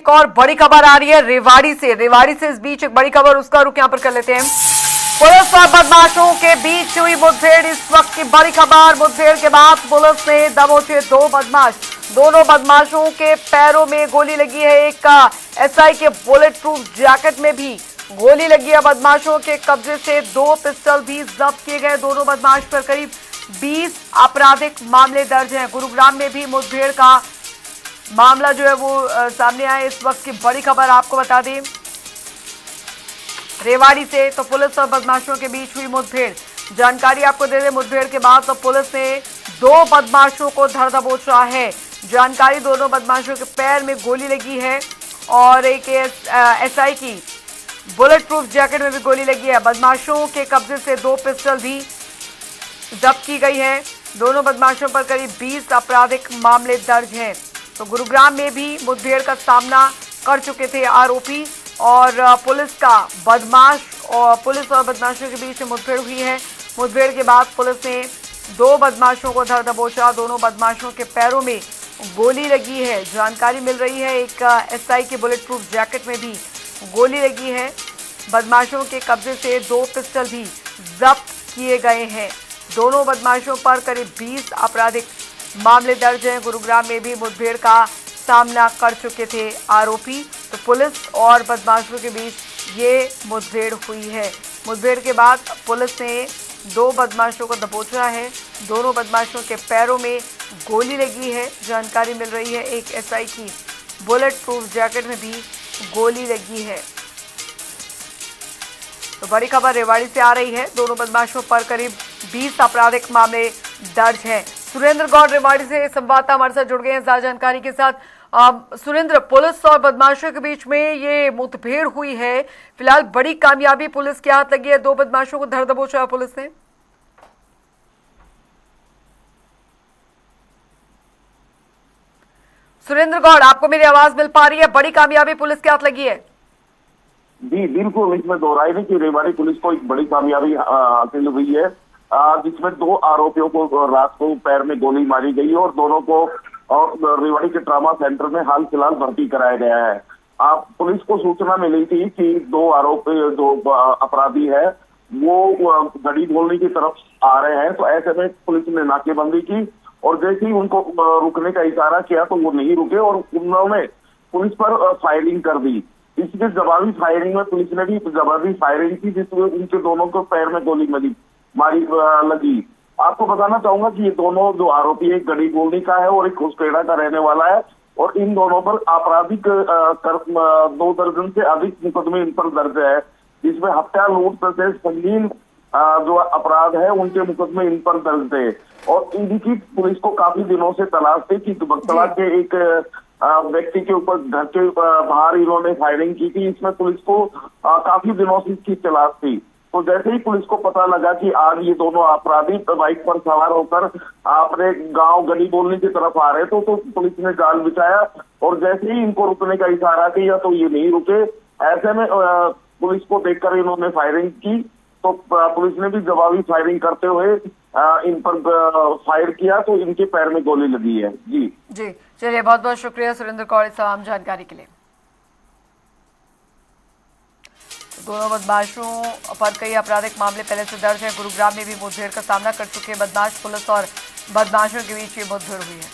एक और बड़ी खबर आ रही है रेवाड़ी से इस बीच एक बड़ी खबर, उसका रुख यहां पर कर लेते हैं। पुलिस और बदमाशों के बीच हुई मुठभेड़, इस वक्त की बड़ी खबर। मुठभेड़ के बाद पुलिस ने दबोचे दो बदमाश, दोनों बदमाशों के पैरों में गोली लगी है। एक का एसआई के बुलेट प्रूफ जैकेट में भी गोली लगी है। बदमाशों के कब्जे से दो पिस्टल भी जब्त किए गए। दोनों बदमाश पर करीब 20 आपराधिक मामले दर्ज हैं। गुरुग्राम में भी मुठभेड़ का मामला जो है वो सामने आया। इस वक्त की बड़ी खबर आपको बता दें रेवाड़ी से, तो पुलिस और बदमाशों के बीच हुई मुठभेड़। जानकारी आपको दे दें, मुठभेड़ के बाद तो पुलिस ने दो बदमाशों को धर दबोचा है। जानकारी, दोनों बदमाशों के पैर में गोली लगी है और एक एसआई की बुलेट प्रूफ जैकेट में भी गोली लगी है। बदमाशों के कब्जे से दो पिस्टल भी जब्त की गई है। दोनों बदमाशों पर करीब 20 आपराधिक मामले दर्ज हैं। तो गुरुग्राम में भी मुठभेड़ का सामना कर चुके थे आरोपी और पुलिस और बदमाशों के बीच मुठभेड़ हुई है। मुठभेड़ के बाद पुलिस ने दो बदमाशों को धर दबोचा। दोनों बदमाशों के पैरों में गोली लगी है। जानकारी मिल रही है एक एसआई के बुलेट प्रूफ जैकेट में भी गोली लगी है। बदमाशों के कब्जे से दो पिस्टल भी जब्त किए गए हैं। दोनों बदमाशों पर करीब 20 आपराधिक मामले दर्ज हैं। गुरुग्राम में भी मुठभेड़ का सामना कर चुके थे आरोपी। तो पुलिस और बदमाशों के बीच ये मुठभेड़ हुई है। मुठभेड़ के बाद पुलिस ने दो बदमाशों को दबोचा है। दोनों बदमाशों के पैरों में गोली लगी है। जानकारी मिल रही है एक एसआई की बुलेट प्रूफ जैकेट में भी गोली लगी है। तो बड़ी खबर रेवाड़ी से आ रही है। दोनों बदमाशों पर करीब 20 आपराधिक मामले दर्ज हैं। सुरेंद्र गौड़ रेवाड़ी से संवाददाता हमारे साथ जुड़ गए हैं ज्यादा जानकारी के साथ। सुरेंद्र, पुलिस और बदमाशों के बीच में ये मुठभेड़ हुई है, फिलहाल बड़ी कामयाबी पुलिस के हाथ लगी है, दो बदमाशों को धर दबोचा पुलिस ने। सुरेंद्र गौड़, आपको मेरी आवाज मिल पा रही है? बड़ी कामयाबी पुलिस के हाथ लगी है। जी बिल्कुल, इसमें दोहराई नहीं कि रेवाड़ी पुलिस को एक बड़ी कामयाबी हासिल हुई है, जिसमें दो आरोपियों को रात को पैर में गोली मारी गई और दोनों को और रेवाड़ी के ट्रामा सेंटर में हाल फिलहाल भर्ती कराया गया है। पुलिस को सूचना मिली थी कि दो अपराधी है वो गड़ी बोलने की तरफ आ रहे हैं। तो ऐसे में पुलिस ने नाकेबंदी की और जैसे ही उनको रुकने का इशारा किया तो वो नहीं रुके और उन्होंने पुलिस पर फायरिंग कर दी। इसके जवाबी फायरिंग में पुलिस ने भी जवाबी फायरिंग की, जिसमें उनके दोनों को पैर में गोली मारी लगी। आपको बताना चाहूंगा कि ये दोनों जो आरोपी, एक गड़ी बोलनी का है और एक घुसपेड़ा का रहने वाला है और इन दोनों पर आपराधिक 2 दर्जन से अधिक मुकदमे इन पर दर्ज है, जिसमें हत्या, लूट से संगीन जो अपराध है उनके मुकदमे इन पर दर्ज थे। और इनकी पुलिस को काफी दिनों से तलाश थी कि बगतला के एक व्यक्ति के ऊपर घर के बाहर इन्होंने फायरिंग की थी। इसमें पुलिस को काफी दिनों से इसकी तलाश थी। तो जैसे ही पुलिस को पता लगा कि आज ये दोनों अपराधी बाइक पर सवार होकर अपने गांव गली बोलने की तरफ आ रहे थे, तो पुलिस ने जाल बिछाया और जैसे ही इनको रुकने का इशारा किया तो ये नहीं रुके। ऐसे में पुलिस को देखकर इन्होंने फायरिंग की, तो पुलिस ने भी जवाबी फायरिंग करते हुए इन पर फायर किया तो इनके पैर में गोली लगी है। जी चलिए, बहुत बहुत शुक्रिया सुरेंद्र गौड़ इस तमाम जानकारी के लिए। दोनों बदमाशों पर कई आपराधिक मामले पहले से दर्ज है। गुरुग्राम में भी मुठभेड़ का सामना कर चुके बदमाश, पुलिस और बदमाशों के बीच ये मुठभेड़ हुई है।